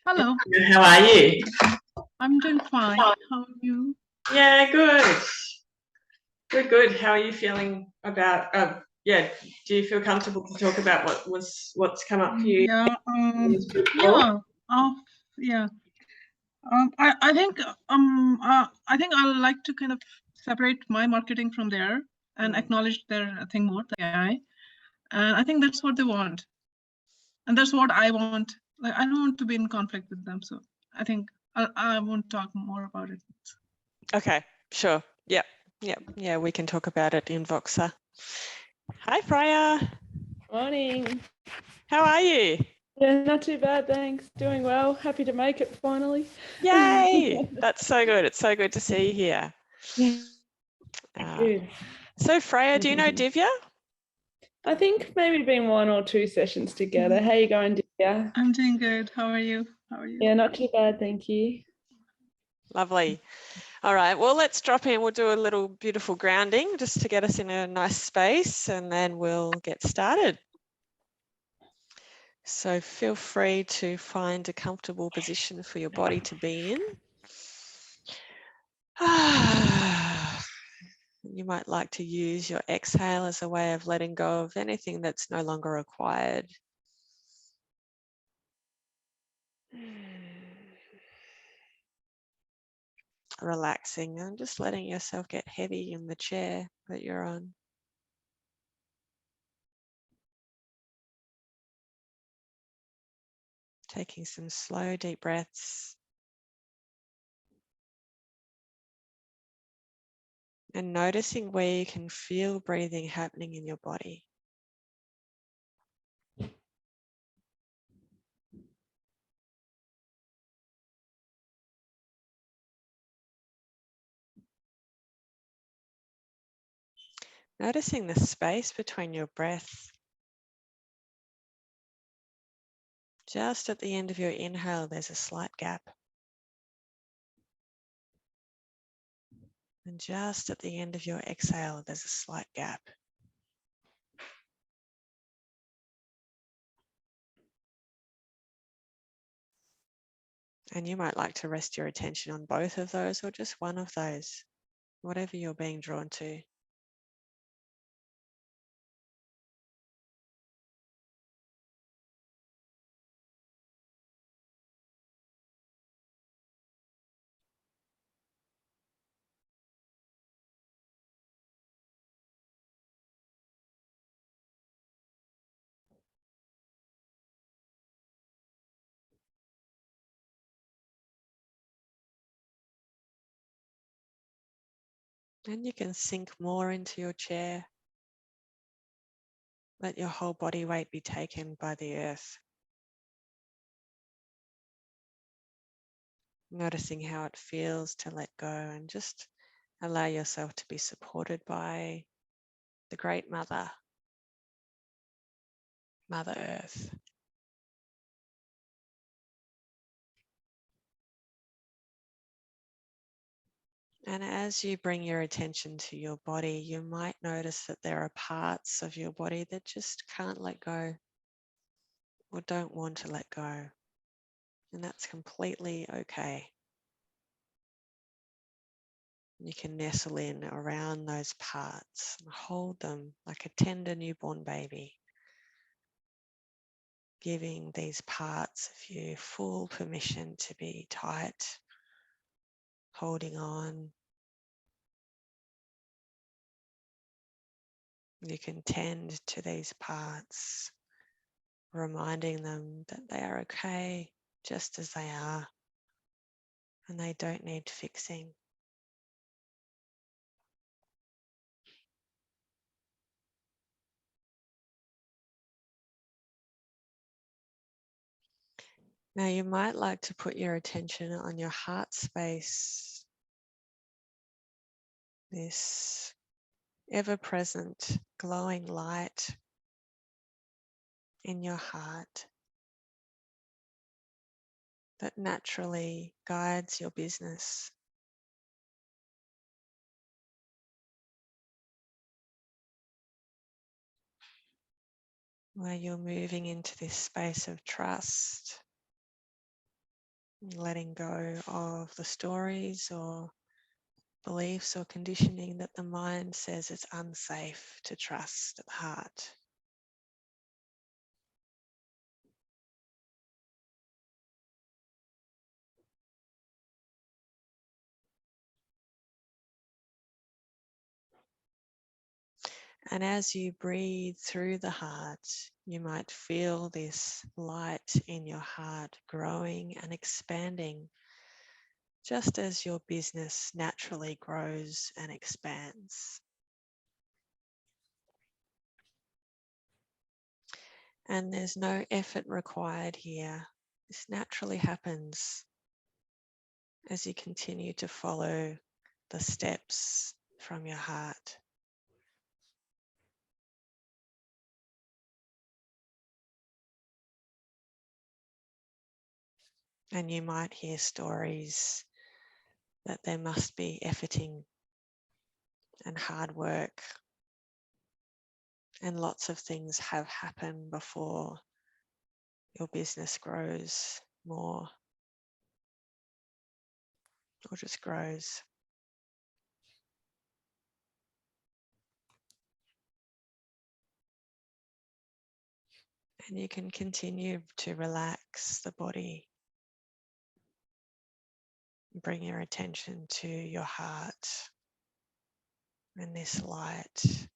Hello. How are you? I'm doing fine. How are you? Yeah, good. Good. How are you feeling about? Yeah. Do you feel comfortable to talk about what's come up for you? Yeah. Yeah. I think I'll like to kind of separate my marketing from there and acknowledge their thing more, the AI. And I think that's what they want, and that's what I want. Like, I don't want to be in conflict with them, so I think I won't talk more about it. Okay, sure. Yeah, we can talk about it in Voxer. Hi, Freya. Morning. How are you? Yeah, not too bad, thanks. Doing well. Happy to make it finally. Yay! That's so good. It's so good to see you here. Yeah. Good. So, Freya, do you know Divya? I think maybe been 1 or 2 sessions together. How you going, Divya? I'm doing good. How are you? Yeah, not too bad, thank you. Lovely. All right, well, let's drop in. We'll do a little beautiful grounding just to get us in a nice space, and then we'll get started. So feel free to find a comfortable position for your body to be in. You might like to use your exhale as a way of letting go of anything that's no longer required. Relaxing and just letting yourself get heavy in the chair that you're on. Taking some slow, deep breaths. And noticing where you can feel breathing happening in your body. Noticing the space between your breath. Just at the end of your inhale, there's a slight gap. And just at the end of your exhale, there's a slight gap. And you might like to rest your attention on both of those or just one of those, whatever you're being drawn to. And you can sink more into your chair. Let your whole body weight be taken by the earth. Noticing how it feels to let go and just allow yourself to be supported by the Great Mother, Mother Earth. And as you bring your attention to your body, you might notice that there are parts of your body that just can't let go or don't want to let go. And that's completely okay. You can nestle in around those parts and hold them like a tender newborn baby, giving these parts of you full permission to be tight, holding on. You can tend to these parts, reminding them that they are okay just as they are and they don't need fixing. Now you might like to put your attention on your heart space, this ever-present glowing light in your heart that naturally guides your business. Where you're moving into this space of trust, letting go of the stories or beliefs or conditioning that the mind says it's unsafe to trust at the heart. And as you breathe through the heart, you might feel this light in your heart growing and expanding, just as your business naturally grows and expands. And there's no effort required here. This naturally happens as you continue to follow the steps from your heart. And you might hear stories that there must be efforting and hard work, and lots of things have happened before your business grows more or just grows. And you can continue to relax the body. Bring your attention to your heart and this light,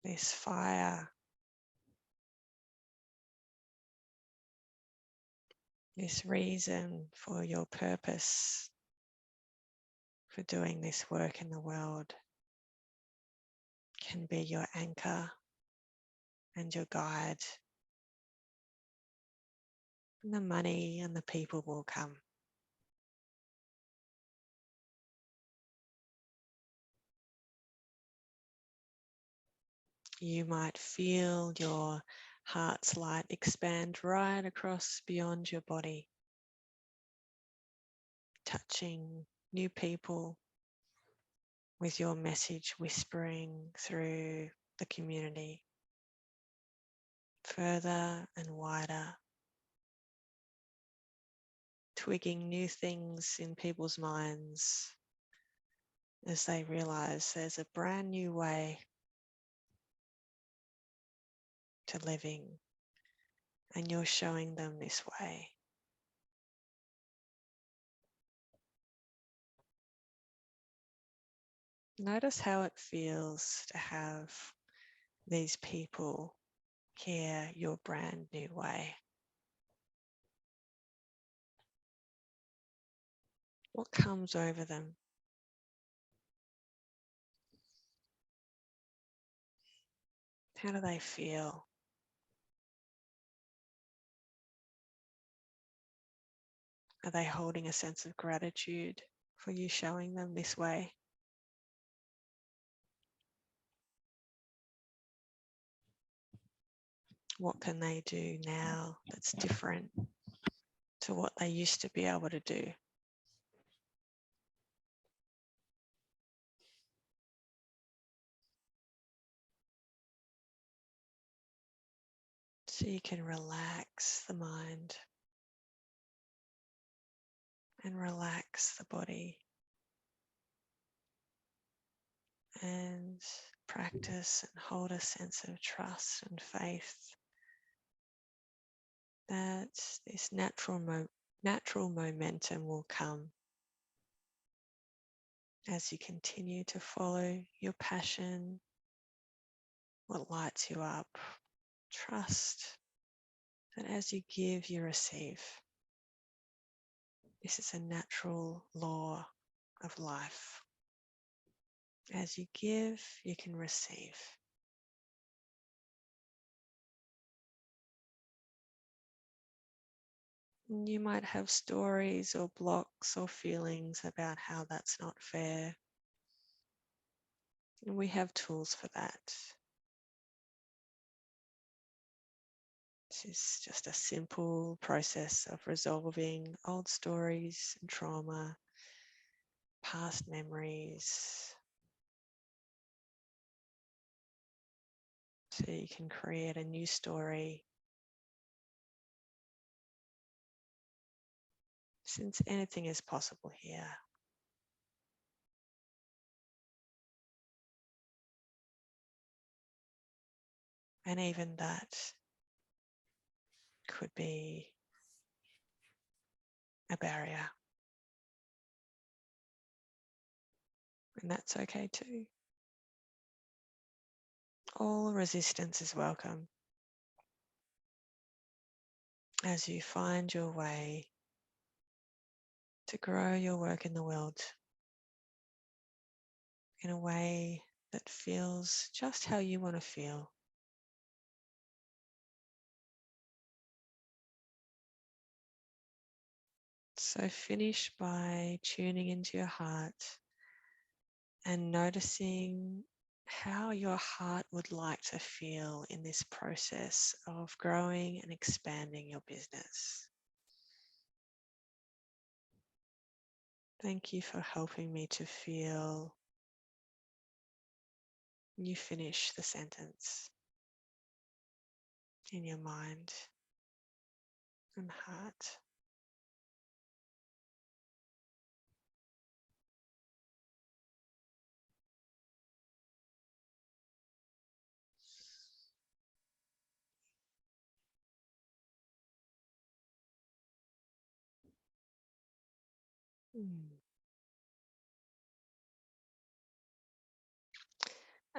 this fire, this reason for your purpose for doing this work in the world can be your anchor and your guide. And the money and the people will come. You might feel your heart's light expand right across beyond your body, touching new people with your message whispering through the community, further and wider, twigging new things in people's minds as they realize there's a brand new way to living, and you're showing them this way. Notice how it feels to have these people hear your brand new way. What comes over them? How do they feel? Are they holding a sense of gratitude for you showing them this way? What can they do now that's different to what they used to be able to do? So you can relax the mind and relax the body and practice and hold a sense of trust and faith that this natural momentum will come as you continue to follow your passion, what lights you up. Trust that as you give, you receive. This is a natural law of life. As you give, you can receive. You might have stories or blocks or feelings about how that's not fair. And we have tools for that. This is just a simple process of resolving old stories and trauma, past memories, so you can create a new story. Since anything is possible here. And even that could be a barrier. And that's okay too. All resistance is welcome as you find your way to grow your work in the world in a way that feels just how you want to feel. So finish by tuning into your heart and noticing how your heart would like to feel in this process of growing and expanding your business. Thank you for helping me to feel. You finish the sentence in your mind and heart.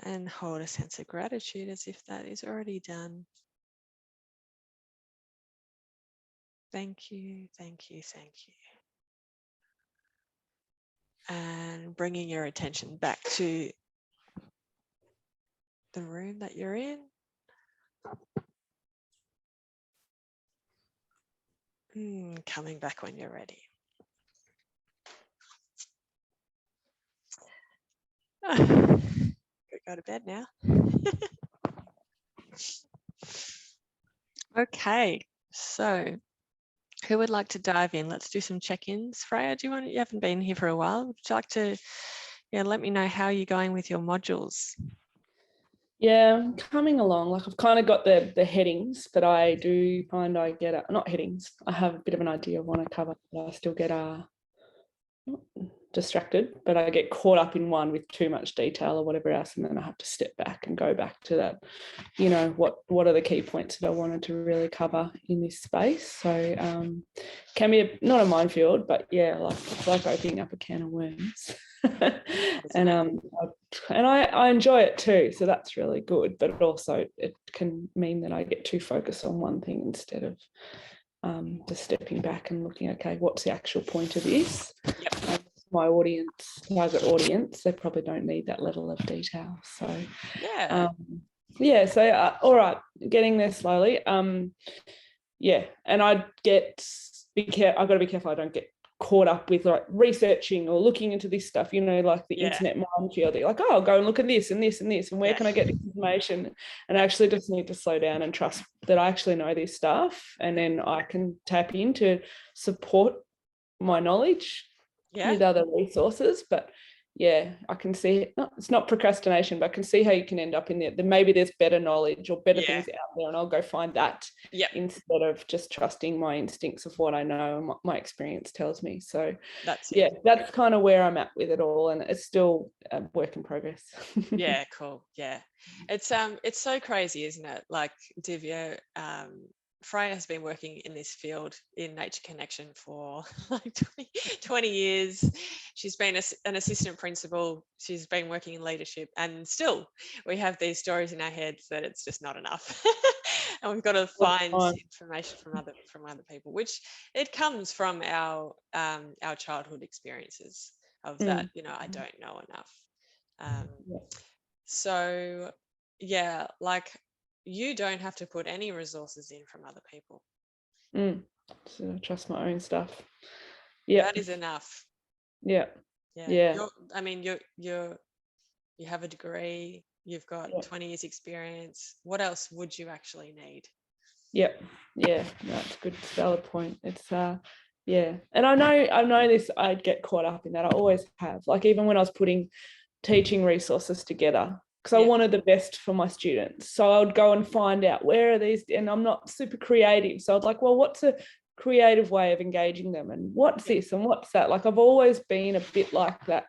And hold a sense of gratitude as if that is already done. Thank you, thank you, thank you. And bringing your attention back to the room that you're in. Coming back when you're ready. Go to bed now. Okay, so who would like to dive in? Let's do some check-ins. Freya, you haven't been here for a while. Would you like to let me know how you're going with your modules? Yeah, I'm coming along. Like I've kind of got the headings, but I do find I get not headings. I have a bit of an idea of what I cover, but I still get distracted, but I get caught up in one with too much detail or whatever else, and then I have to step back and go back to that, what are the key points that I wanted to really cover in this space. So can be not a minefield, but yeah, it's like opening up a can of worms. And I enjoy it too, so that's really good, but also it can mean that I get too focused on one thing instead of just stepping back and looking, okay, what's the actual point of this? Yep. My target audience, they probably don't need that level of detail. So so all right, getting there slowly. And I've got to be careful I don't get caught up with like researching or looking into this stuff, like the internet minefield. Like, oh, I'll go and look at this and this and this, and where can I get this information? And I actually just need to slow down and trust that I actually know this stuff, and then I can tap in to support my knowledge with other resources. But I can see it. No, it's not procrastination, but I can see how you can end up in there. Then maybe there's better knowledge or better things out there, and I'll go find that instead of just trusting my instincts of what I know and what my experience tells me. So that's it. That's kind of where I'm at with it all, and it's still a work in progress. Yeah, cool. Yeah, it's so crazy, isn't it? Like Divya, Freya has been working in this field in Nature Connection for like 20 years. She's been an assistant principal. She's been working in leadership, and still we have these stories in our heads that it's just not enough. And we've got to find information from other people, which it comes from our childhood experiences of that, I don't know enough. So yeah, like you don't have to put any resources in from other people. So trust my own stuff. That is enough. Yeah. I mean, you have a degree, you've got 20 years experience. What else would you actually need? That's a good, valid point. It's and I know this, I'd get caught up in that. I always have, like even when I was putting teaching resources together, because I wanted the best for my students. So I would go and find out where are these, and I'm not super creative. So I'd like, well, what's a creative way of engaging them? And what's this and what's that? Like I've always been a bit like that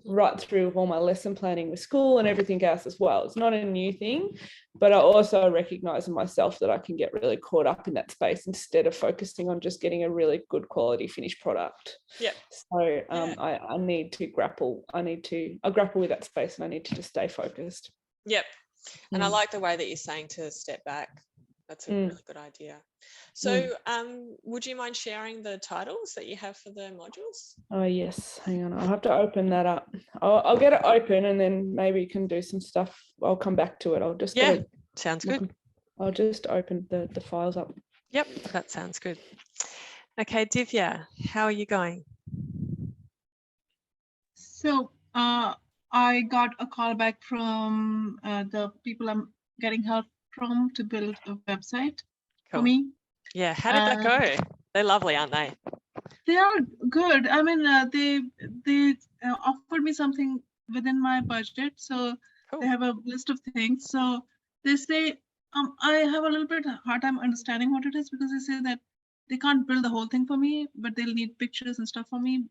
right through all my lesson planning with school and everything else as well. It's not a new thing, but I also recognize in myself that I can get really caught up in that space instead of focusing on just getting a really good quality finished product. So I need to grapple. I grapple with that space, and I need to just stay focused. And I like the way that you're saying to step back. That's a really good idea. So would you mind sharing the titles that you have for the modules? Oh yes, hang on, I'll have to open that up. I'll get it open, and then maybe you can do some stuff. I'll come back to it. I'll just sounds good. I'll just open the files up. Yep, that sounds good. Okay, Divya, how are you going? So I got a call back from the people I'm getting help from to build a website for me. Yeah, how did that go? They're lovely, aren't they? They are good. I mean, they offered me something within my budget, so they have a list of things. So they say I have a little bit hard time understanding what it is, because they say that they can't build the whole thing for me, but they'll need pictures and stuff for me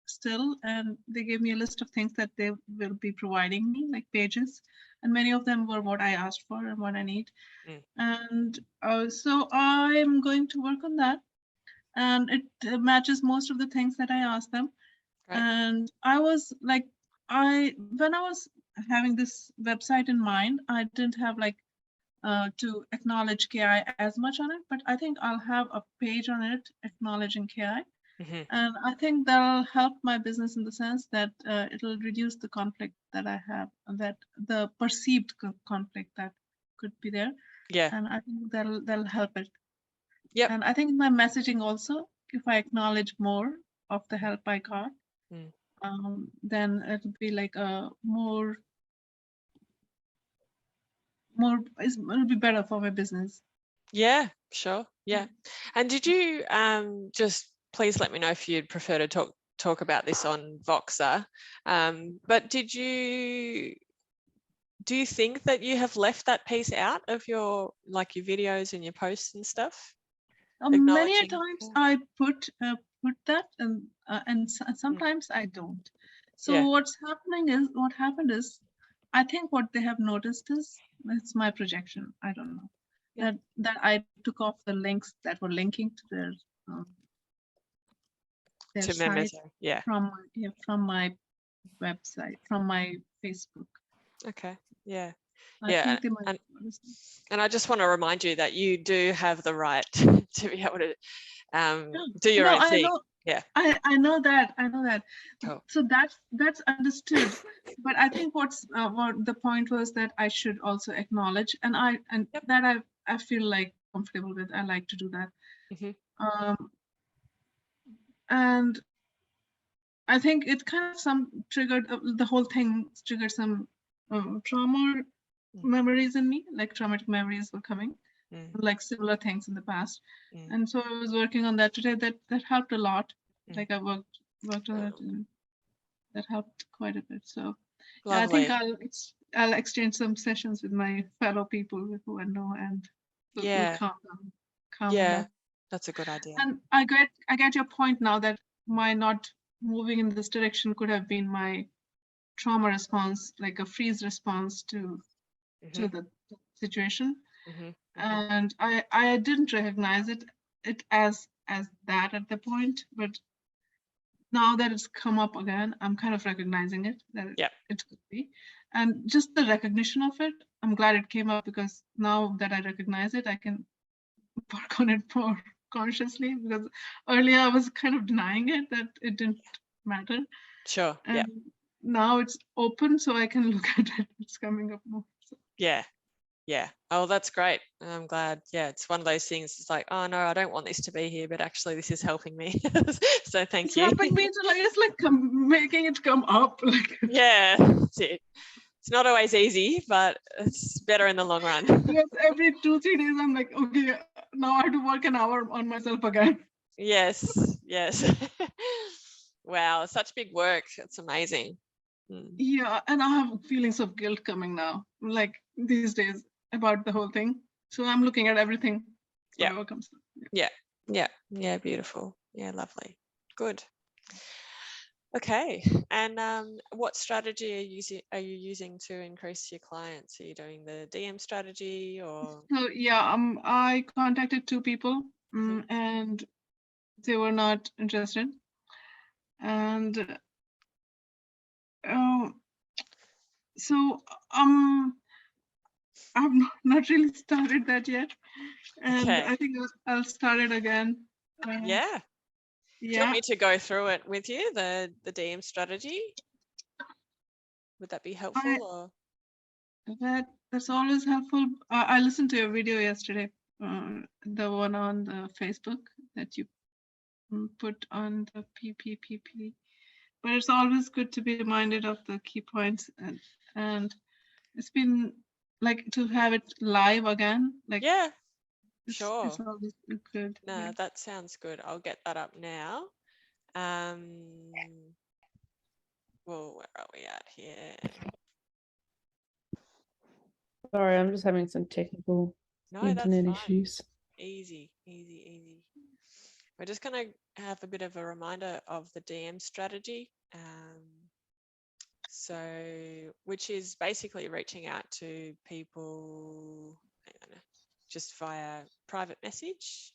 still. And they gave me a list of things that they will be providing me, like pages, and many of them were what I asked for and what I need. And so I'm going to work on that, and it matches most of the things that I asked them. And I was like, when I was having this website in mind, I didn't have like to acknowledge KI as much on it, but I think I'll have a page on it acknowledging KI. And I think that'll help my business in the sense that it'll reduce the conflict that I have, and that the perceived conflict that could be there. And I think that'll help it. And I think my messaging also, if I acknowledge more of the help I got, then it'll be like a it'll be better for my business. Yeah, sure. Yeah. And did you just please let me know if you'd prefer to talk about this on Voxer. But do you think that you have left that piece out of your videos and your posts and stuff? Many a times I put that, and sometimes I don't. So what happened is, I think what they have noticed is, it's my projection. I don't know that I took off the links that were linking to their site from my website, from my Facebook. Okay. Yeah. And I just want to remind you that you do have the right to be able to do your own thing. I know that. So that's understood. But I think what the point was that I should also acknowledge, and that I feel like comfortable with. I like to do that. And I think it kind of triggered the whole thing triggered some trauma memories in me, like traumatic memories were coming, like similar things in the past. And so I was working on that today. That helped a lot. Like I worked on it. that helped quite a bit. So Lovely. I think I'll exchange some sessions with my fellow people who I know, and we'll Yeah. calm them Yeah, down. that's a good idea. And I get your point now that my not moving in this direction could have been my trauma response, like a freeze response to the situation. And I didn't recognize it as that at the point, but now that it's come up again, I'm kind of recognizing it, that it could be. And just the recognition of it, I'm glad it came up, because now that I recognize it, I can work on it more consciously, because earlier I was kind of denying it, that it didn't matter. Sure. And now it's open, so I can look at it. It's coming up more. So. Yeah. Yeah. Oh, that's great. I'm glad. Yeah, it's one of those things. It's like, oh no, I don't want this to be here, but actually this is helping me. So thank It's you. helping me to, like, it's like making it come up. Like, yeah, that's it. It's not always easy, but it's better in the long run. Because every 2-3 days, I'm like, okay, now I have to work an hour on myself again. Yes. Yes. Wow, such big work. It's amazing. Yeah, and I have feelings of guilt coming now, like these days, about the whole thing. So I'm looking at everything. Whatever comes. Yeah, beautiful. Yeah, lovely. Good. Okay, and what strategy are you using to increase your clients? Are you doing the DM strategy, or? So yeah, I contacted 2 people, and they were not interested, and so I've not really started that yet, and I think I'll start it again. Yeah. Do you want me to go through it with you, the DM strategy? Would that be helpful? That's always helpful. I listened to your video yesterday, the one on the Facebook that you put on the PPPP. But it's always good to be reminded of the key points, and it's been like to have it live again. Like, sure. It's always good. No, that sounds good. I'll get that up now. Well, where are we at here? Sorry, I'm just having some technical internet issues. Easy. We're just going to have a bit of a reminder of the DM strategy. Which is basically reaching out to people just via private message.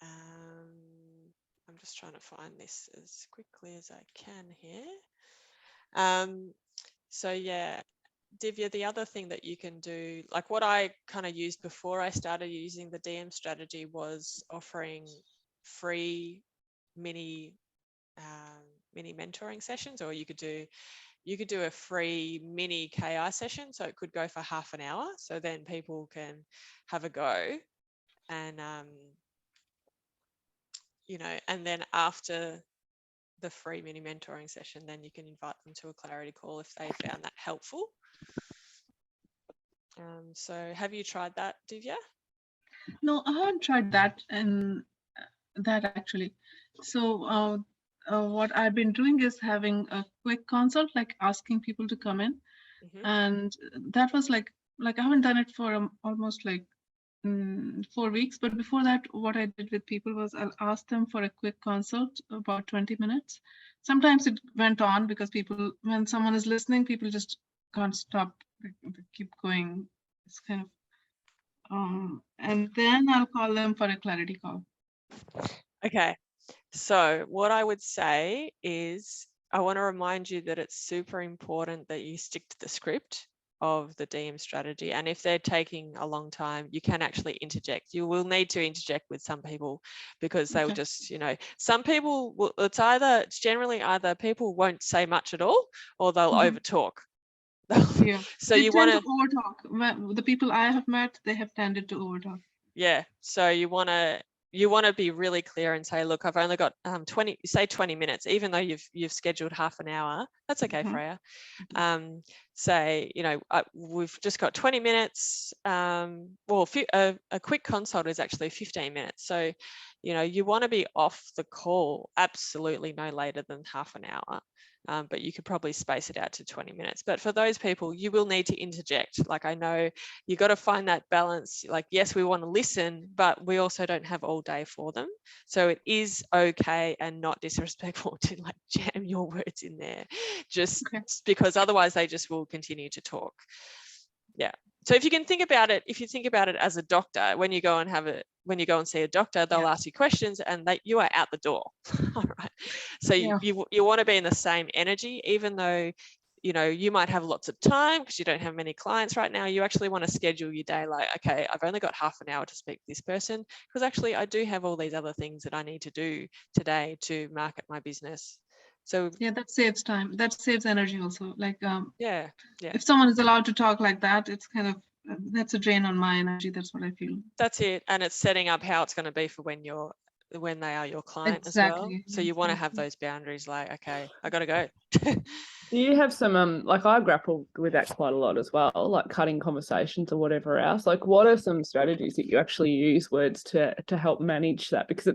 I'm just trying to find this as quickly as I can here. So yeah, Divya, the other thing that you can do, like what I kind of used before I started using the DM strategy, was offering free mini mentoring sessions, or you could do a free mini KI session. So it could go for half an hour. So then people can have a go, and and then after the free mini mentoring session, then you can invite them to a clarity call if they found that helpful. So have you tried that, Divya? No, I haven't tried that, and that actually. So what I've been doing is having a quick consult, like asking people to come in, and that was like I haven't done it for almost like 4 weeks. But before that, what I did with people was I'll ask them for a quick consult, about 20 minutes. Sometimes it went on because people, when someone is listening, people just can't stop, they keep going. It's kind of, and then I'll call them for a clarity call. Okay, so what I would say is I want to remind you that it's super important that you stick to the script of the DM strategy. And if they're taking a long time, you can actually interject. You will need to interject with some people, because they will just, some people will, it's generally either people won't say much at all, or they'll overtalk. Yeah. So they you want to overtalk. The people I have met, they have tended to overtalk. Yeah. So you want to be really clear and say, look, I've only got 20 minutes, even though you've scheduled half an hour. That's okay, Freya. say, you know, we've just got 20 minutes. Well, a quick consult is actually 15 minutes. So, you know, you want to be off the call absolutely no later than half an hour. But you could probably space it out to 20 minutes. But for those people, you will need to interject. Like, I know you got to find that balance. Like, yes, we want to listen, but we also don't have all day for them. So it is okay and not disrespectful to like jam your words in there, just because otherwise they just will continue to talk. Yeah. So if you can think about it, if you think about it as a doctor, when you go and see a doctor, they'll ask you questions and you are out the door. All right. So you want to be in the same energy, even though, you know, you might have lots of time because you don't have many clients right now. You actually want to schedule your day like, okay, I've only got half an hour to speak to this person because actually I do have all these other things that I need to do today to market my business. So yeah, that saves time. That saves energy also. Like, yeah. if someone is allowed to talk like that, it's kind of, that's a drain on my energy. That's what I feel. That's it. And it's setting up how it's going to be for when they are your client as well. So you want to have those boundaries like, okay, I got to go. Do you have some like I grapple with that quite a lot as well, like cutting conversations or whatever else? Like, what are some strategies that you actually use words to help manage that? Because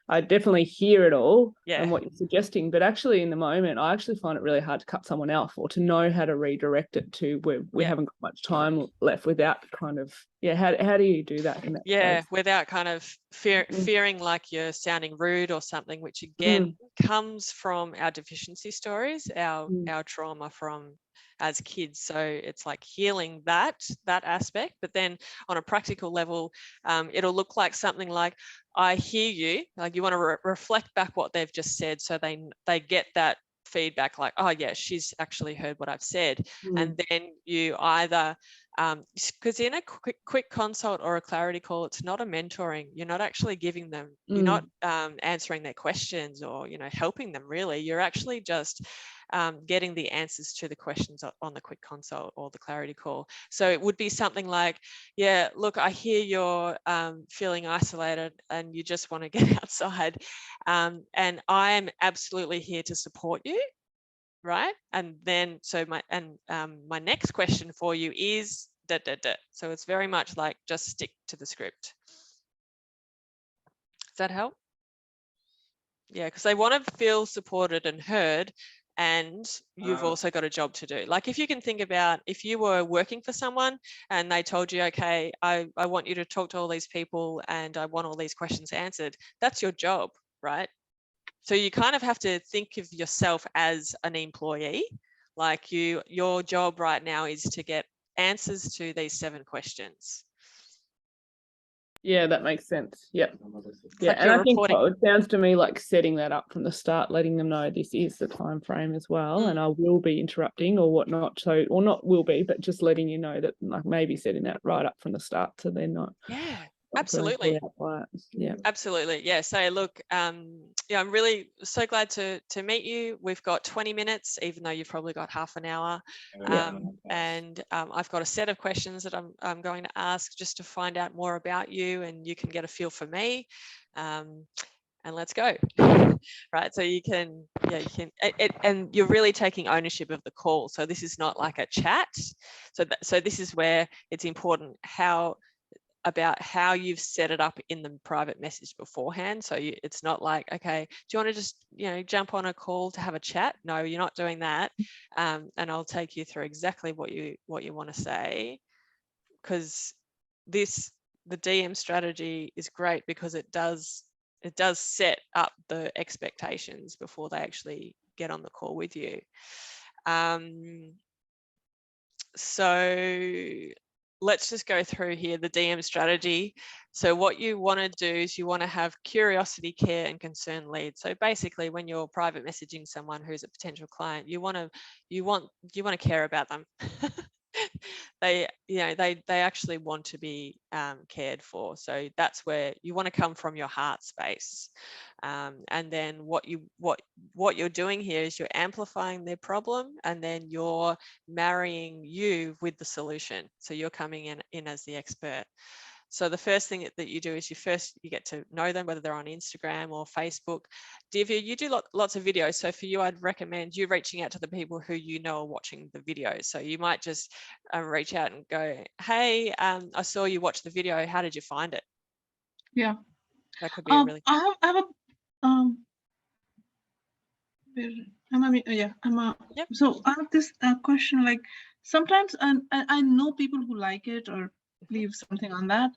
I definitely hear it all and what you're suggesting, but actually in the moment, I actually find it really hard to cut someone off or to know how to redirect it to where we haven't got much time left without kind of, how do you do that? In that case? Without kind of fearing like you're sounding rude or something, which again comes from our deficiency stories, our trauma from as kids. So it's like healing that aspect, but then on a practical level, it'll look like something like, I hear you, like you want to reflect back what they've just said, so they get that feedback like, oh yeah, she's actually heard what I've said. And then you either because in a quick consult or a clarity call, it's not a mentoring. You're not actually giving them, you're not answering their questions or, you know, helping them really. You're actually just getting the answers to the questions on the quick consult or the clarity call. So it would be something like, yeah, look, I hear you're feeling isolated and you just want to get outside. And I am absolutely here to support you. Right. And then, so my next question for you is So it's very much like just stick to the script. Does that help? Yeah, because they want to feel supported and heard, and you've also got a job to do. Like if you can think about if you were working for someone and they told you, okay, I want you to talk to all these people and I want all these questions answered, that's your job, right? So you kind of have to think of yourself as an employee, like your job right now is to get answers to these 7 questions. Yeah, that makes sense. Yeah. Yeah. Like and I think it sounds to me like setting that up from the start, letting them know this is the time frame as well. And I will be interrupting or whatnot. So, or not will be, but just letting you know that, like, maybe setting that right up from the start so they're not. Yeah. Absolutely. Yeah. Absolutely. Yeah. So look, yeah, I'm really so glad to meet you. We've got 20 minutes, even though you've probably got half an hour. And I've got a set of questions that I'm going to ask just to find out more about you, and you can get a feel for me. And let's go. Right. So you can, and you're really taking ownership of the call. So this is not like a chat. So this is where it's important about how you've set it up in the private message beforehand. So it's not like, okay, do you want to just, jump on a call to have a chat? No, you're not doing that. And I'll take you through exactly what you want to say, because the DM strategy is great because it does set up the expectations before they actually get on the call with you. So let's just go through here the DM strategy. So what you want to do is you want to have curiosity, care, and concern lead. So basically, when you're private messaging someone who's a potential client, you want to care about them. They actually want to be cared for. So that's where you want to come from, your heart space. And then what you're doing here is you're amplifying their problem, and then you're marrying you with the solution. So you're coming in as the expert. So the first thing that you do is you get to know them, whether they're on Instagram or Facebook. Divya, you do lots of videos. So for you, I'd recommend you reaching out to the people who you know are watching the videos. So you might just reach out and go, hey, I saw you watch the video. How did you find it? Yeah. That could be a really. I have a Yep. So I have this question, like sometimes I know people who like it or leave something on that,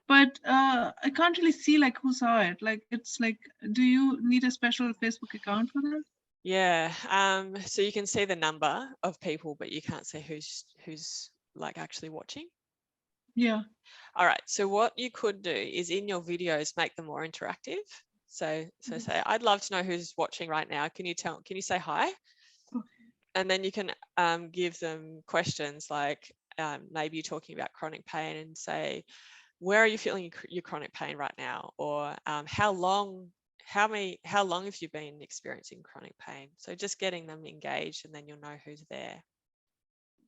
but I can't really see like who saw it. Like it's like, do you need a special Facebook account for that? Yeah. So you can see the number of people, but you can't see who's like actually watching. Yeah. All right. So what you could do is in your videos, make them more interactive. So say, I'd love to know who's watching right now. Can you say hi? Okay. And then you can give them questions like maybe you're talking about chronic pain and say, where are you feeling your chronic pain right now? Or how long have you been experiencing chronic pain? So just getting them engaged, and then you'll know who's there.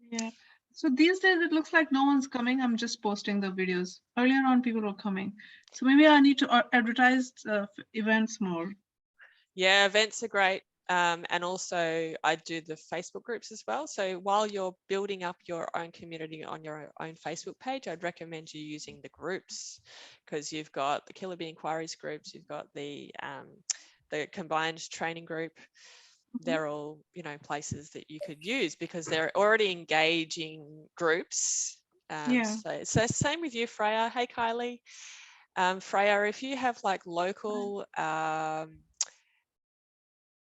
Yeah. So these days it looks like no one's coming. I'm just posting the videos. Earlier on, people were coming. So maybe I need to advertise events more. Yeah, events are great. And also I do the Facebook groups as well. So while you're building up your own community on your own Facebook page, I'd recommend you using the groups, because you've got the Killer Bee Inquiries groups, you've got the combined training group. They're all, places that you could use because they're already engaging groups. Yeah. So same with you, Freya. Hey, Kylie. Freya, if you have like local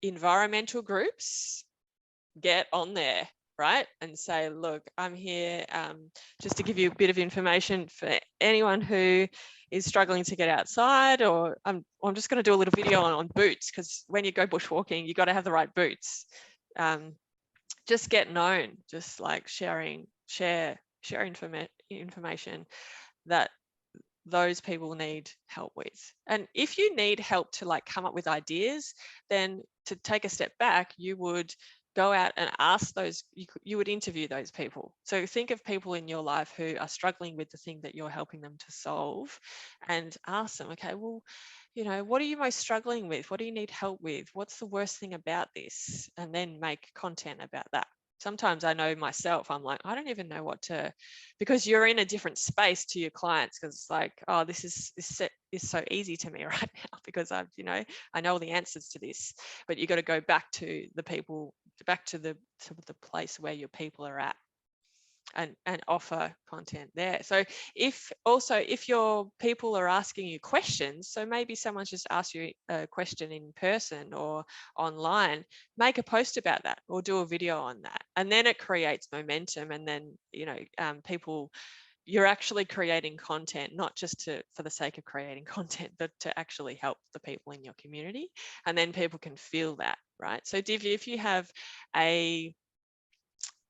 environmental groups, get on there, right? And say, look, I'm here just to give you a bit of information for anyone who is struggling to get outside, or I'm just going to do a little video on boots, because when you go bushwalking, you got to have the right boots. Just get known, just like share information that those people need help with. And if you need help to like come up with ideas, then to take a step back, you would go out and ask those, you would interview those people. So think of people in your life who are struggling with the thing that you're helping them to solve, and ask them, okay, well, what are you most struggling with? What do you need help with? What's the worst thing about this? And then make content about that. Sometimes I know myself, I'm like, I don't even know what to, because you're in a different space to your clients, because it's like, oh, this is so easy to me right now because I know all the answers to this. But you got to go back to the people, back to the place where your people are at, and offer content there. So if your people are asking you questions, so maybe someone's just asked you a question in person or online, make a post about that or do a video on that, and then it creates momentum. And then people, you're actually creating content, not just for the sake of creating content, but to actually help the people in your community. And then people can feel that, right? So Divya, if you have a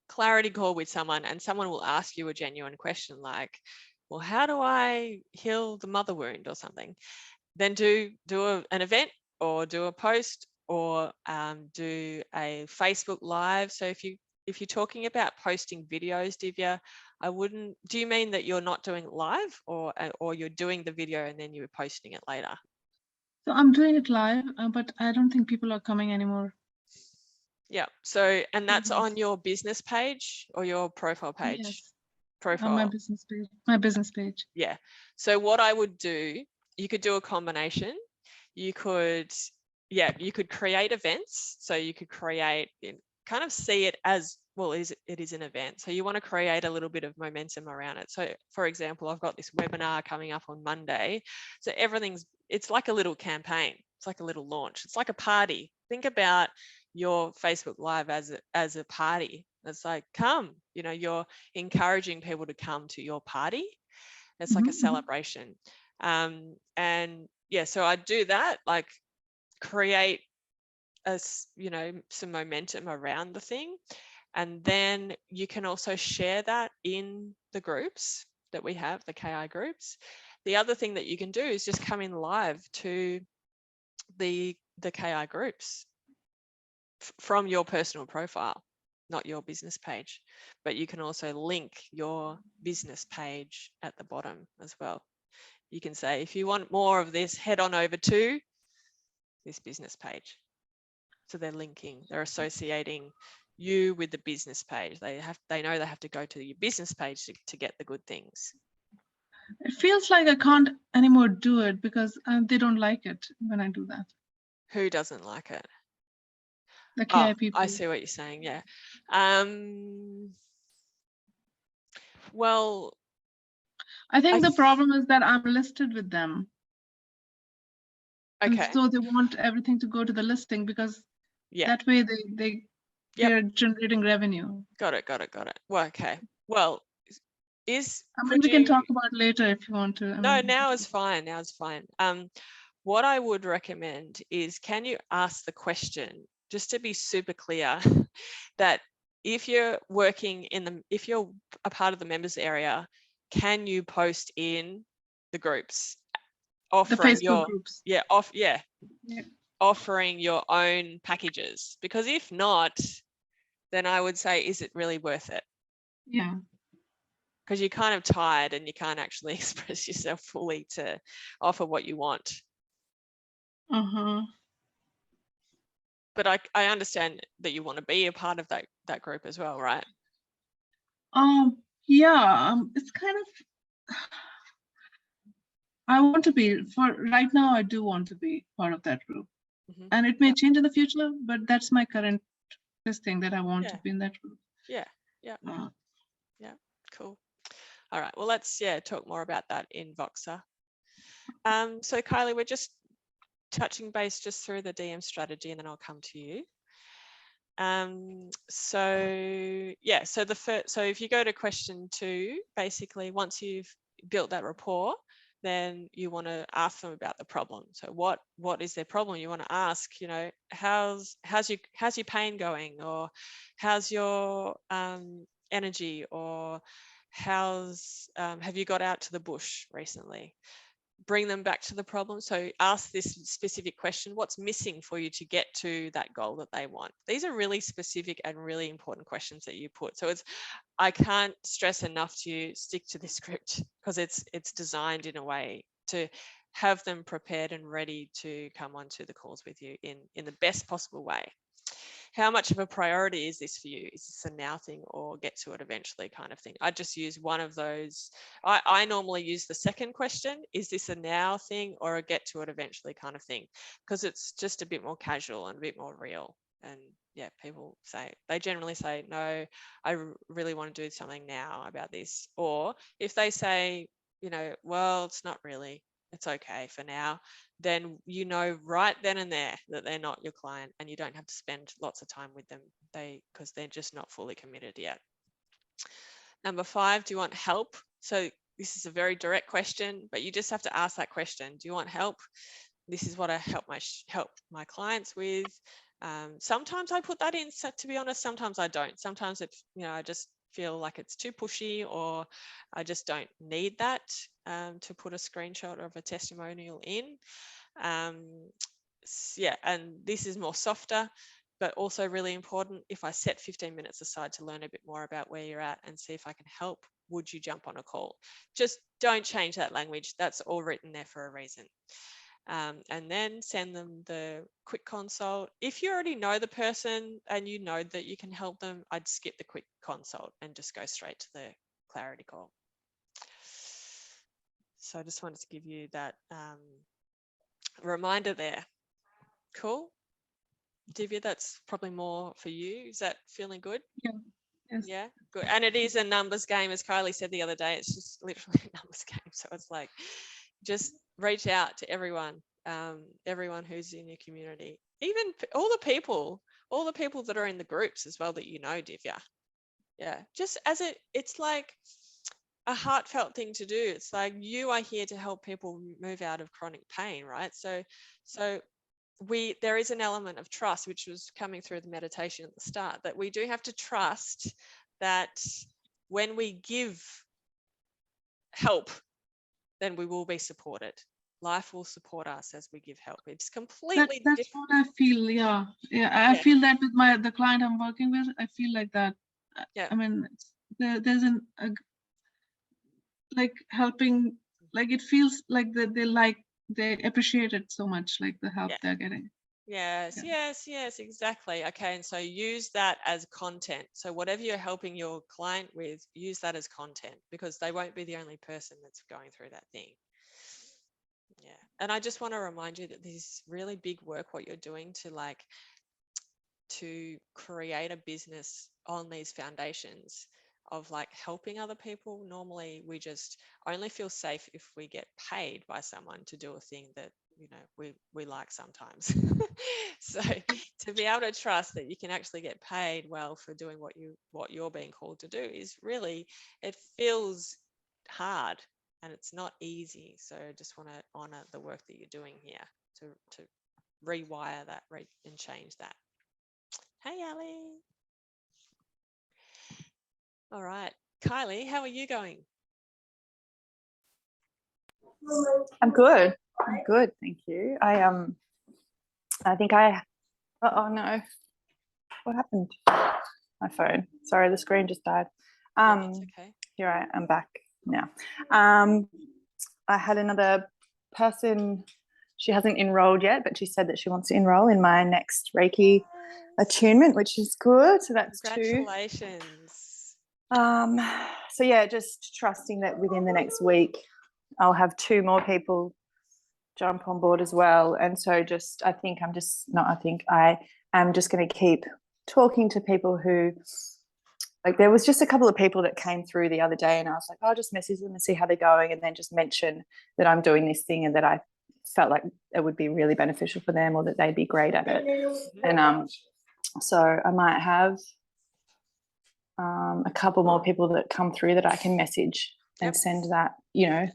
clarity call with someone and someone will ask you a genuine question like, well, how do I heal the mother wound or something? Then do an event or do a post or do a Facebook Live. So if you're talking about posting videos, Divya, do you mean that you're not doing it live, or you're doing the video and then you're posting it later? So I'm doing it live, but I don't think people are coming anymore. Yeah. So, and that's on your business page or your profile page? Yes. Profile. On my business page. Yeah. So what I would do, you could do a combination. You could create events. So you could kind of see it as, well, it is an event. So you want to create a little bit of momentum around it. So for example, I've got this webinar coming up on Monday. So it's like a little campaign. It's like a little launch. It's like a party. Think about your Facebook Live as a party. It's like, come, you're encouraging people to come to your party. It's like a celebration. And yeah, so I do that, like create some momentum around the thing. And then you can also share that in the groups that we have, the KI groups. The other thing that you can do is just come in live to the KI groups from your personal profile, not your business page, but you can also link your business page at the bottom as well. You can say, if you want more of this, head on over to this business page. So they're linking, they're associating you with the business page. They know they have to go to your business page to get the good things. It feels like I can't anymore do it because they don't like it when I do that. Who doesn't like it? The KI people. I see what you're saying. Yeah. Well, I think the problem is that I'm listed with them. Okay. And so they want everything to go to the listing because that way they're generating revenue. Got it. Well, okay. Well, I mean, we can talk about later if you want to. No, now is fine. Now is fine. What I would recommend is, can you ask the question, just to be super clear, that if you're working if you're a part of the members area, can you post in the groups, offering the Facebook groups? Offering your own packages? Because if not, then I would say, is it really worth it? Yeah. Because you're kind of tired and you can't actually express yourself fully to offer what you want. But I understand that you want to be a part of that group as well, right? It's kind of, I want to be, for right now, I do want to be part of that group. And it may change in the future, but that's my current thing, that I want to be in that group. Yeah. Cool. All right, well, let's talk more about that in Voxer. So Kylie, we're just touching base just through the DM strategy, and then I'll come to you. So if you go to question 2, basically once you've built that rapport, then you want to ask them about the problem. So what is their problem? You want to ask, how's your pain going, or how's your energy, or have you got out to the bush recently? Bring them back to the problem. So ask this specific question: what's missing for you to get to that goal that they want? These are really specific and really important questions that you put. So I can't stress enough to stick to this script, because it's designed in a way to have them prepared and ready to come onto the calls with you in the best possible way. How much of a priority is this for you? Is this a now thing or get to it eventually kind of thing? I just use one of those. I normally use the second question: is this a now thing or a get to it eventually kind of thing? Because it's just a bit more casual and a bit more real. And people they generally say, no, I really want to do something now about this. Or if they say, well, it's not really, it's okay for now, then right then and there that they're not your client, and you don't have to spend lots of time with them because they're just not fully committed yet. Number 5, do you want help? So this is a very direct question, but you just have to ask that question. Do you want help? This is what I help my clients with. Sometimes I put that in, so to be honest, sometimes I don't. Sometimes I just feel like it's too pushy, or I just don't need that to put a screenshot of a testimonial in. And this is more softer, but also really important. If I set 15 minutes aside to learn a bit more about where you're at and see if I can help, would you jump on a call? Just don't change that language. That's all written there for a reason. And then send them the quick consult. If you already know the person and you know that you can help them, I'd skip the quick consult and just go straight to the clarity call. So I just wanted to give you that reminder there. Cool. Divya, that's probably more for you. Is that feeling good? Yeah. Yes. Yeah, good. And it is a numbers game, as Kylie said the other day. It's just literally a numbers game. So it's like, just reach out to everyone who's in your community, even all the people that are in the groups as well that Divya. Yeah, just as it's like a heartfelt thing to do. It's like, you are here to help people move out of chronic pain, right? So there is an element of trust, which was coming through the meditation at the start, that we do have to trust that when we give help, then we will be supported. Life will support us as we give help. It's completely that's different. what I feel. I feel that with the client I'm working with. I feel like that. I mean, there's like helping, like it feels like they appreciate it so much, like the help they're getting. Yes, yes, exactly. Okay, and so use that as content. So whatever you're helping your client with, use that as content, because they won't be the only person that's going through that thing. Yeah, and I just want to remind you that this is really big work what you're doing to create a business on these foundations of like helping other people. Normally we just only feel safe if we get paid by someone to do a thing that, you know, we like sometimes. So to be able to trust that you can actually get paid well for doing what you're being called to do is really, it feels hard and it's not easy. So I just want to honor the work that you're doing here to rewire that and change that. Hey, Ali. All right. Kylie, how are you going? I'm good. I'm good, thank you. I think oh no. What happened? My phone. Sorry, the screen just died. That's okay. Here I'm back now. I had another person, she hasn't enrolled yet, but she said that she wants to enroll in my next Reiki attunement, which is good. So that's Congratulations. 2. So yeah, just trusting that within the next week I'll have 2 more people jump on board as well. And so I am just going to keep talking to people who, like, there was just a couple of people that came through the other day and I was like, I'll just message them and see how they're going, and then just mention that I'm doing this thing and that I felt like it would be really beneficial for them or that they'd be great at it. And so I might have a couple more people that come through that I can message and send that, you know,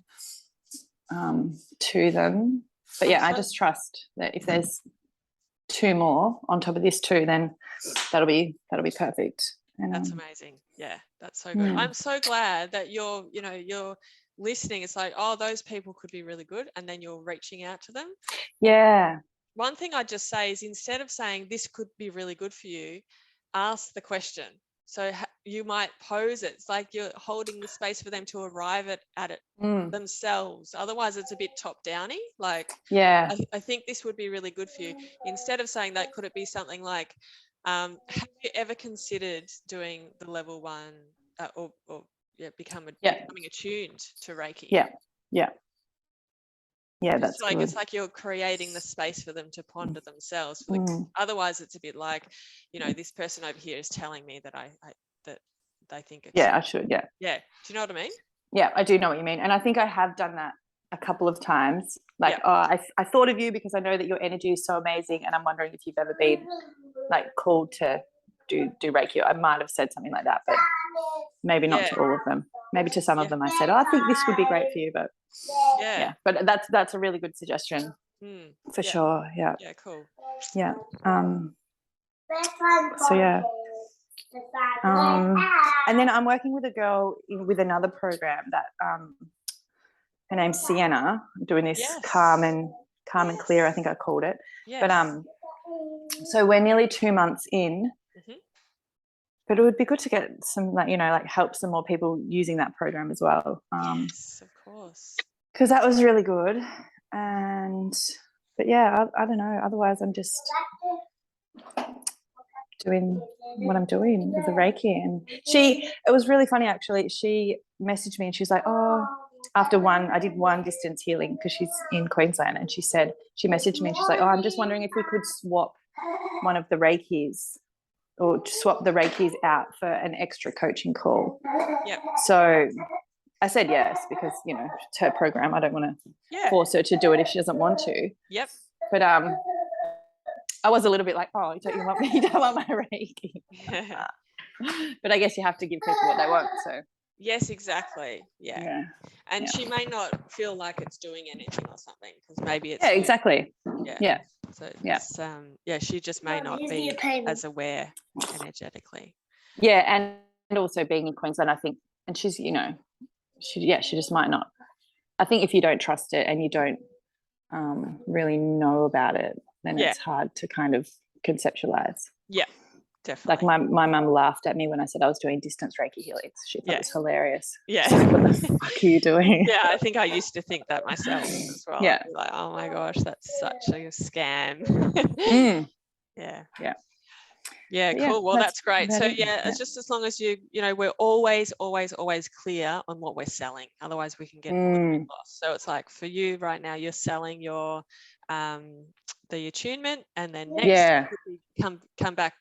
to them. But yeah, I just trust that if there's 2 more on top of this 2, then that'll be perfect. And, that's amazing. Yeah, that's so good. I'm so glad that you're listening. It's like, oh, those people could be really good, and then you're reaching out to them. Yeah. One thing I'd just say is, instead of saying this could be really good for you, ask the question. So you might pose it. It's like you're holding the space for them to arrive at it themselves. Otherwise, it's a bit top downy. Like, yeah, I think this would be really good for you. Instead of saying that, could it be something like, have you ever considered doing the level 1 or becoming attuned to Reiki? Yeah, that's like good. It's like you're creating the space for them to ponder themselves. Otherwise, it's a bit like, you know, this person over here is telling me that that they think it's I should. Yeah. Do you know what I mean? Yeah, I do know what you mean, and I think I have done that a couple of times. Like, I thought of you because I know that your energy is so amazing, and I'm wondering if you've ever been like called to do Reiki. I might have said something like that, but maybe not to all of them. Maybe to some of them I said, oh, I think this would be great for you, but but that's a really good suggestion for sure. Yeah, cool. So yeah, and then I'm working with a girl with another program that her name's Sienna. I'm doing this calm and clear, I think I called it. But so we're nearly 2 months in. But it would be good to get some, like, you know, like help some more people using that program as well. Yes, of course. Because that was really good. But yeah, I don't know. Otherwise, I'm just doing what I'm doing with the Reiki. And it was really funny actually. She messaged me and she was like, oh, after I did 1 distance healing because she's in Queensland, and she messaged me and she's like, oh, I'm just wondering if we could swap one of the Reikis, or swap the Reikis out for an extra coaching call. So I said yes, because, you know, it's her program. I don't want to force her to do it if she doesn't want to. But I was a little bit like, oh, you don't want my Reiki. But I guess you have to give people what they want. So yes, exactly. And she may not feel like it's doing anything or something, because maybe it's exactly. So she just may not be as aware energetically. And also being in Queensland, I think, and she's, you know, she just might not. I think if you don't trust it and you don't really know about it, then it's hard to kind of conceptualize. Definitely. Like my mum laughed at me when I said I was doing distance Reiki healings. She thought it was hilarious. Yeah. She's like, what the fuck are you doing? Yeah, I think I used to think that myself as well. Yeah. I'd be like, oh my gosh, that's such a scam. Yeah. Yeah. Yeah, But cool. Well, that's great. about So it. yeah, it's just as long as we're always clear on what we're selling. Otherwise we can get a little bit lost. So it's like for you right now, you're selling your the attunement, and then next come back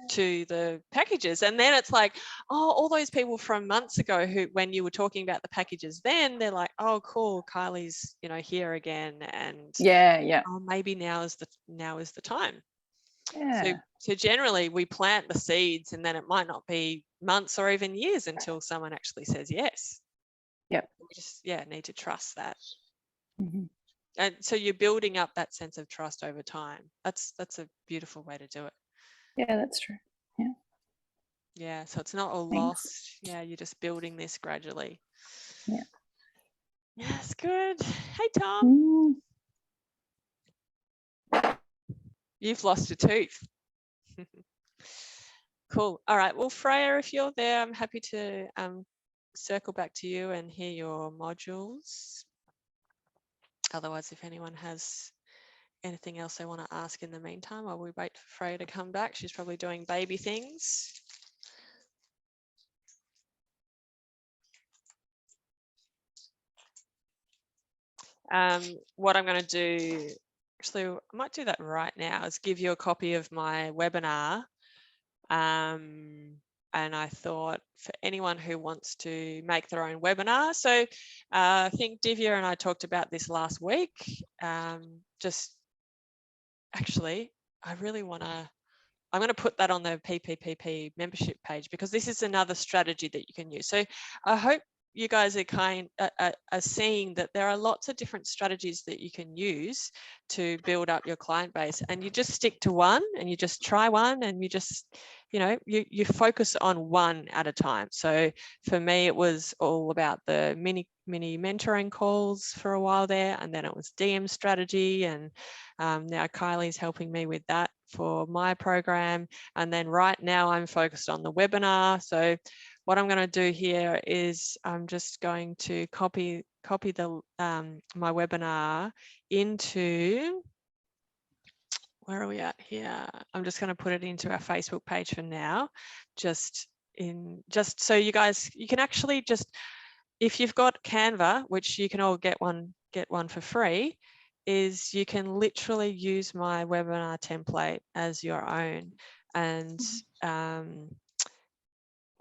to the packages, and then it's like, oh, all those people from months ago who, when you were talking about the packages, then they're like, oh cool, Kylie's here again, and oh, maybe now is the time. So generally we plant the seeds, and then it might not be months or even years until someone actually says yes. Yep. We just need to trust that. Mm-hmm. And so you're building up that sense of trust over time. That's a beautiful way to do it. Yeah, that's true. Yeah. Yeah, so it's not all lost. Yeah, you're just building this gradually. Yeah. Yes, good. Hey, Tom. You've lost a tooth. Cool. All right. Well, Freya, if you're there, I'm happy to circle back to you and hear your modules. Otherwise, if anyone has anything else they want to ask in the meantime, while we wait for Freya to come back, she's probably doing baby things. What I'm going to do, actually, I might do that right now, is give you a copy of my webinar. And I thought for anyone who wants to make their own webinar. So I think Divya and I talked about this last week. Just actually, I'm going to put that on the PPPP membership page, because this is another strategy that you can use. So I hope you guys are seeing that there are lots of different strategies that you can use to build up your client base, and you just stick to one, and you just try one, and you just you focus on one at a time. So for me, it was all about the mini mentoring calls for a while there, and then it was DM strategy, and now Kylie's helping me with that for my program, and then right now I'm focused on the webinar. So what I'm going to do here is I'm just going to copy the my webinar into, where are we at here? I'm just going to put it into our Facebook page for now, just so you guys, you can actually just, if you've got Canva, which you can all get one for free, is you can literally use my webinar template as your own. And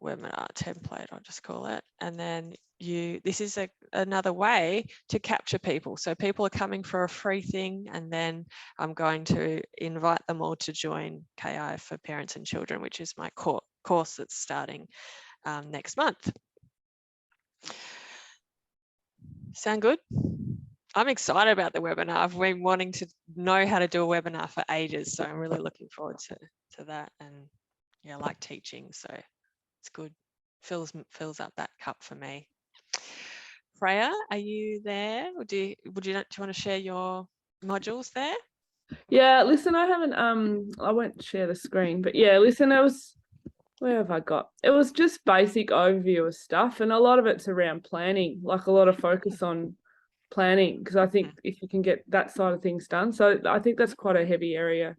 webinar template, I'll just call it. And then this is another way to capture people. So people are coming for a free thing, and then I'm going to invite them all to join KI for Parents and Children, which is my course that's starting next month. Sound good? I'm excited about the webinar. I've been wanting to know how to do a webinar for ages, so I'm really looking forward to that. And yeah, I like teaching, so it's good. Fills up that cup for me. Freya, are you there? Or do you want to share your modules there? Yeah, listen, I haven't I won't share the screen, but yeah, listen, where have I got? It was just basic overview of stuff, and a lot of it's around planning, like a lot of focus on planning, because I think if you can get that side of things done, so I think that's quite a heavy area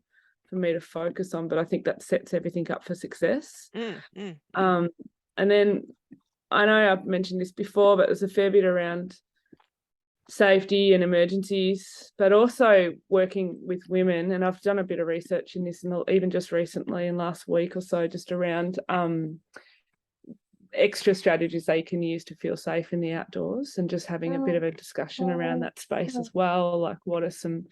for me to focus on, but I think that sets everything up for success. And then I know I've mentioned this before, but there's a fair bit around safety and emergencies, but also working with women. And I've done a bit of research in this, and even just recently in last week or so, just around extra strategies they can use to feel safe in the outdoors, and just having a bit of a discussion around that space as well. Like, what are some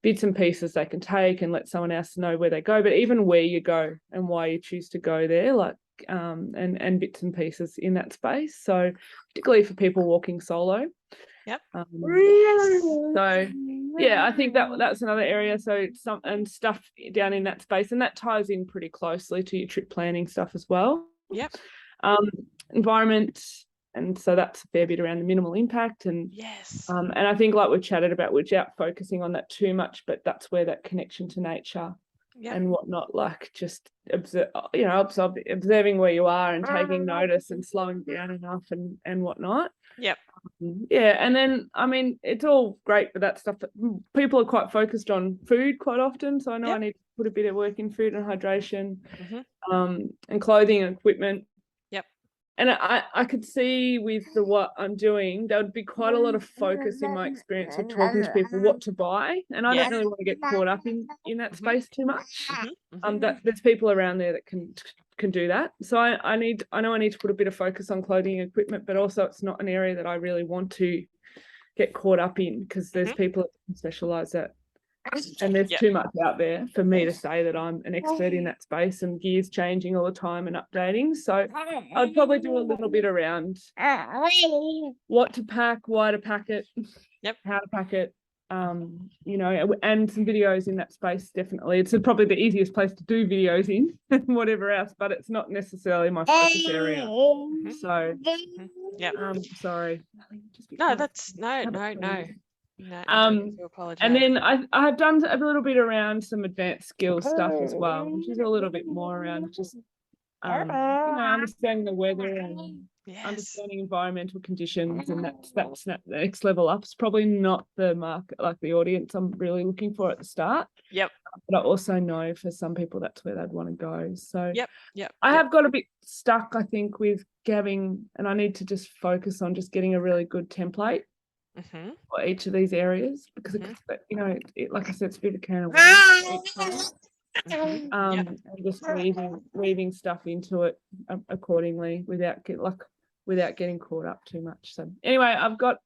bits and pieces they can take and let someone else know where they go, but even where you go and why you choose to go there, like and bits and pieces in that space. So particularly for people walking solo. Yep. So yeah, I think that's another area. So stuff down in that space, and that ties in pretty closely to your trip planning stuff as well. Yep. Environment, and so that's a fair bit around the minimal impact, and yes, and I think, like we've chatted about, without focusing on that too much, but that's where that connection to nature and whatnot, like just observing where you are and taking notice and slowing down enough and whatnot. Yep. Yeah, and then I mean it's all great for that stuff, but people are quite focused on food quite often, so I know I need to put a bit of work in food and hydration, and clothing and equipment. And I could see with what I'm doing, there would be quite a lot of focus in my experience of talking to people what to buy. And I don't really want to get caught up in that space too much. That there's people around there that can do that. So I know I need to put a bit of focus on clothing and equipment, but also it's not an area that I really want to get caught up in, because there's people that can specialize that. And there's too much out there for me to say that I'm an expert in that space, and gear's changing all the time and updating. So I'd probably do a little bit around what to pack, why to pack it, how to pack it, and some videos in that space. Definitely, it's probably the easiest place to do videos in and whatever else, but it's not necessarily my focus area. So sorry. No, that's no. No, and then I have done a little bit around some advanced skills stuff as well, which is a little bit more around just understanding the weather and understanding environmental conditions, and that's the next level up. It's probably not the market, like the audience I'm really looking for at the start. But I also know for some people that's where they'd want to go. So I have got a bit stuck, I think, with having, and I need to just focus on just getting a really good template for each of these areas, because like I said, it's a bit of a can of worms. And just weaving stuff into it accordingly without getting caught up too much. So anyway, I've got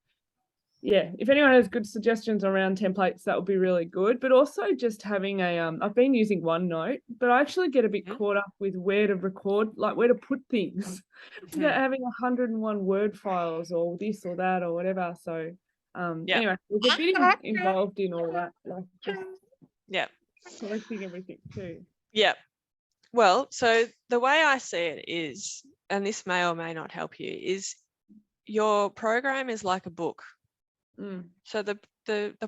if anyone has good suggestions around templates, that would be really good. But also just having I've been using OneNote, but I actually get a bit caught up with where to record, like where to put things, without having 101 Word files or this or that or whatever. So anyway, there's a bit involved in all that, like just collecting everything too. Well, so the way I see it is, and this may or may not help you, is your program is like a book. So the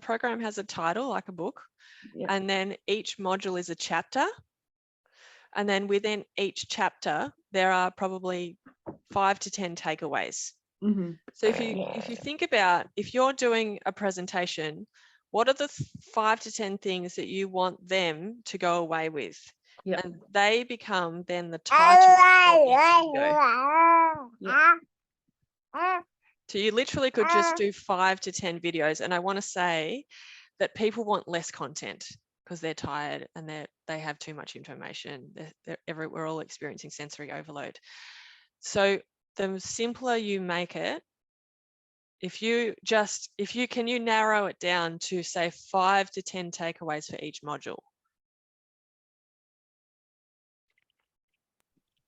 program has a title like a book, and then each module is a chapter, and then within each chapter there are probably 5 to 10 takeaways. So if you think about, if you're doing a presentation, what are the 5 to 10 things that you want them to go away with? And they become then the title of your video. So you literally could just do 5 to 10 videos. And I want to say that people want less content because they're tired and they have too much information. We're all experiencing sensory overload. So the simpler you make it, if you narrow it down to say 5 to 10 takeaways for each module.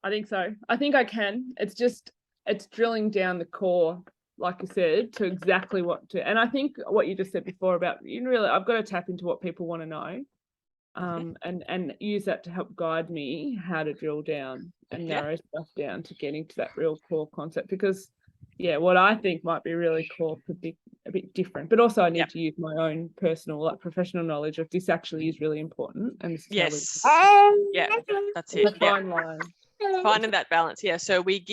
I think so. I think I can. It's drilling down the core, like you said, to exactly what to. And I think what you just said before about I've got to tap into what people want to know, and use that to help guide me how to drill down and narrow stuff down to getting to that real core concept. Because what I think might be really core could be a bit different. But also I need to use my own personal, like professional knowledge of this actually is really important. And this is that's it. Fine line. Finding that balance. So we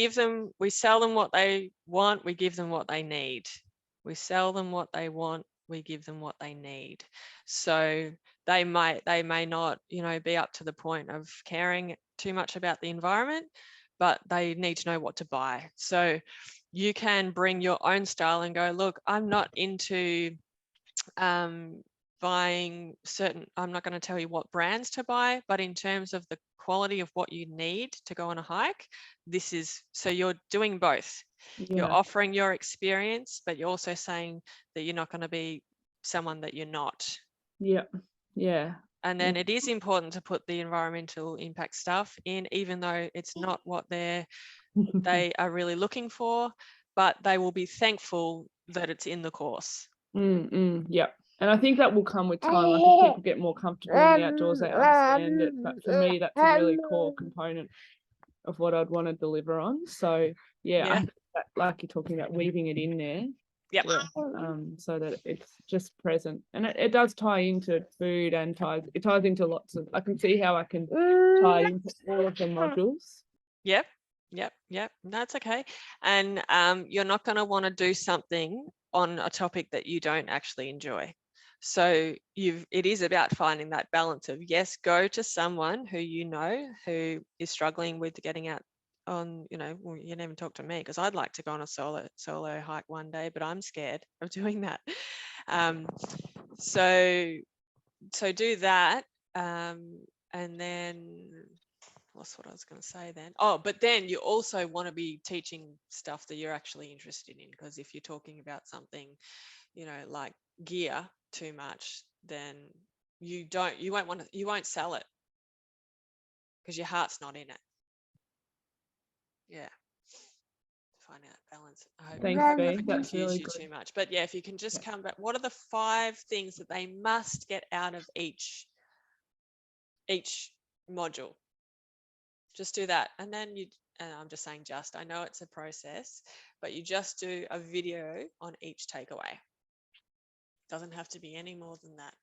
sell them what they want, we give them what they need. We sell them what they want, we give them what they need. So they may not, be up to the point of caring too much about the environment, but they need to know what to buy. So you can bring your own style and go, look, I'm not into buying I'm not going to tell you what brands to buy, but in terms of the quality of what you need to go on a hike, so you're doing both. You're offering your experience, but you're also saying that you're not going to be someone that you're not. And then it is important to put the environmental impact stuff in, even though it's not what they are really looking for, but they will be thankful that it's in the course. And I think that will come with time. Like if people get more comfortable in the outdoors, they understand it. But for me, that's a really core component of what I'd want to deliver on. So I think that, like you're talking about, weaving it in there Yep. Yeah, so that it's just present, and it does tie into food and it ties into lots of. I can see how I can tie into all of the modules. Yep. That's okay. And you're not going to want to do something on a topic that you don't actually enjoy. So it is about finding that balance of, yes, go to someone who you know who is struggling with getting out on, well, you never talk to me because I'd like to go on a solo hike one day, but I'm scared of doing that. So do that, and then what's what I was going to say then? Oh, but then you also want to be teaching stuff that you're actually interested in, because if you're talking about something, like gear too much, then you won't sell it because your heart's not in it. Yeah. Find out balance. I hope Thanks, I haven't Bea. That's confused really you good. too much. But yeah, if you can just come back, what are the 5 things that they must get out of each module? Just do that. And then and I'm just saying I know it's a process, but you just do a video on each takeaway. Doesn't have to be any more than that.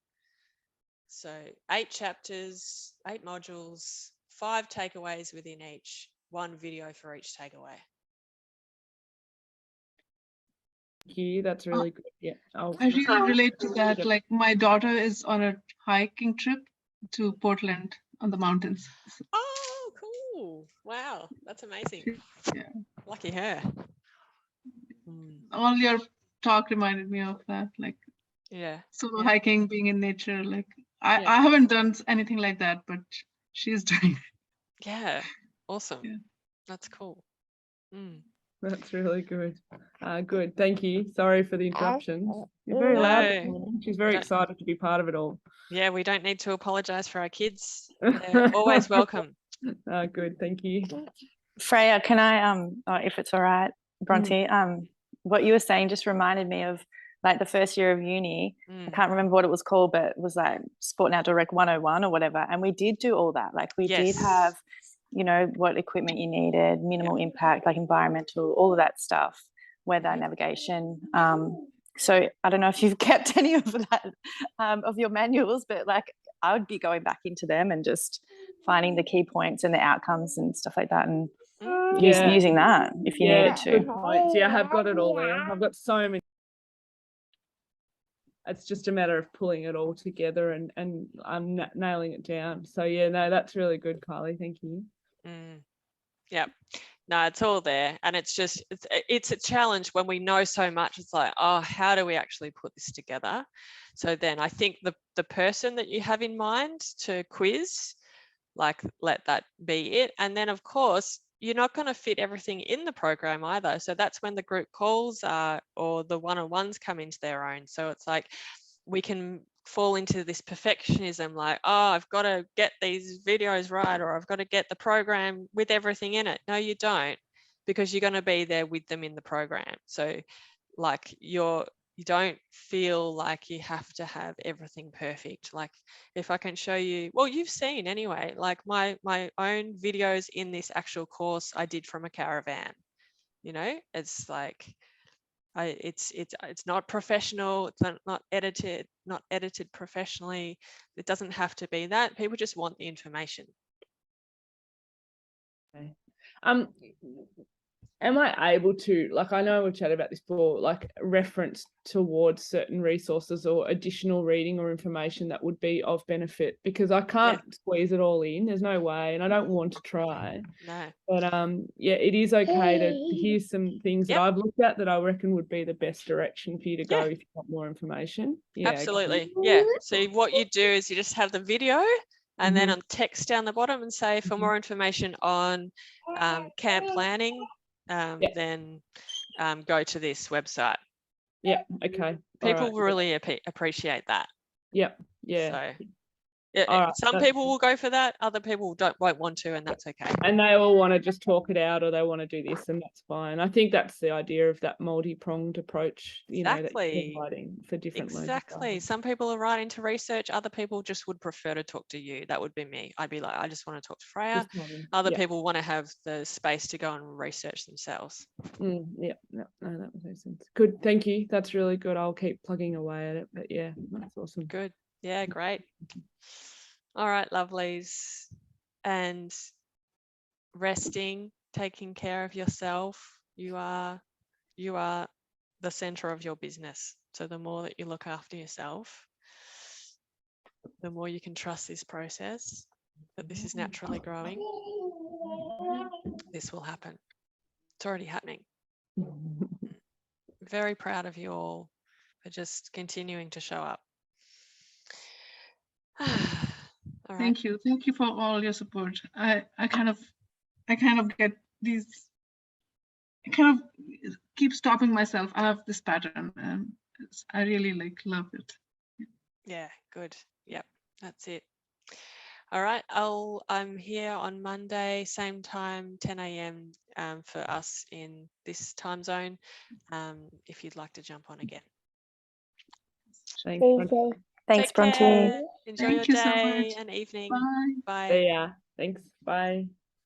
So 8 chapters, 8 modules, 5 takeaways within each, 1 video for each takeaway. Thank you. That's really good. Yeah. I really relate to that. Like my daughter is on a hiking trip to Portland on the mountains. Oh, cool. Wow. That's amazing. Yeah. Lucky her. All your talk reminded me of that. Like solo hiking, being in nature. Like I haven't done anything like that, but she's doing it. Yeah. Awesome. Yeah. That's cool. That's really good. Good. Thank you. Sorry for the interruptions. You're very loud. She's very excited to be part of it all. Yeah, we don't need to apologize for our kids. They're always welcome. Good. Thank you. Freya, can I, if it's all right, Bronte, what you were saying just reminded me of like the first year of uni. I can't remember what it was called, but it was like Sport and Outdoor Rec 101 or whatever. And we did do all that. Like we did have, what equipment you needed, minimal impact, like environmental, all of that stuff, weather, navigation. So I don't know if you've kept any of that, of your manuals, but like I would be going back into them and just finding the key points and the outcomes and stuff like that, and using that if you needed to. Good points. Yeah, I have got it all there. I've got so many. It's just a matter of pulling it all together and I'm nailing it down. So yeah, no, that's really good, Kylie. Thank you. Yeah, no, it's all there, and it's just it's a challenge when we know so much. It's like, oh, how do we actually put this together? So then I think the person that you have in mind to quiz, like let that be it. And then of course you're not going to fit everything in the program either. So that's when the group calls or the one-on-ones come into their own. So it's like we can fall into this perfectionism, like, oh, I've got to get these videos right, or I've got to get the program with everything in it. No, you don't, because you're going to be there with them in the program. So like you don't feel like you have to have everything perfect. Like if I can show you, well, you've seen anyway, like my own videos in this actual course I did from a caravan. It's like it's not professional, it's not edited professionally. It doesn't have to be that. People just want the information. Okay. Am I able to, like, I know we've chatted about this before, like reference towards certain resources or additional reading or information that would be of benefit? Because I can't squeeze it all in. There's no way, and I don't want to try. No. But yeah, it is okay to hear some things that I've looked at that I reckon would be the best direction for you to go if you want more information. Yeah. Absolutely. Okay. Yeah. So what you do is you just have the video and then on text down the bottom and say, for more information on camp planning, then go to this website. Yeah. Okay. People really appreciate that. Yep. Yeah. So All right, some people will go for that, other people won't want to, and that's okay. and they all want to just talk it out, or they want to do this, and that's fine. I think that's the idea of that multi-pronged approach, you know, that you're providing for different learning Exactly. styles. Some people are right into research. Other people just would prefer to talk to you. That would be me. I'd be like, I just want to talk to Freya. Other people want to have the space to go and research themselves. Yeah, no, that makes sense. Good, thank you. That's really good. I'll keep plugging away at it, but yeah, that's awesome. Good. Yeah, great. All right, lovelies. And resting, taking care of yourself. You are the center of your business. So the more that you look after yourself, the more you can trust this process, that this is naturally growing. This will happen. It's already happening. Very proud of you all for just continuing to show up. All right. Thank you for all your support. I kind of get these, I kind of keep stopping myself. I have this pattern, and I really love it. Yeah, good. Yep, that's it. All right, I'm here on Monday, same time, 10 a.m. For us in this time zone, if you'd like to jump on again. Thanks, Take Bronte. care. Enjoy Thank your you so day much. and evening. Bye. Bye. Yeah, thanks. Bye.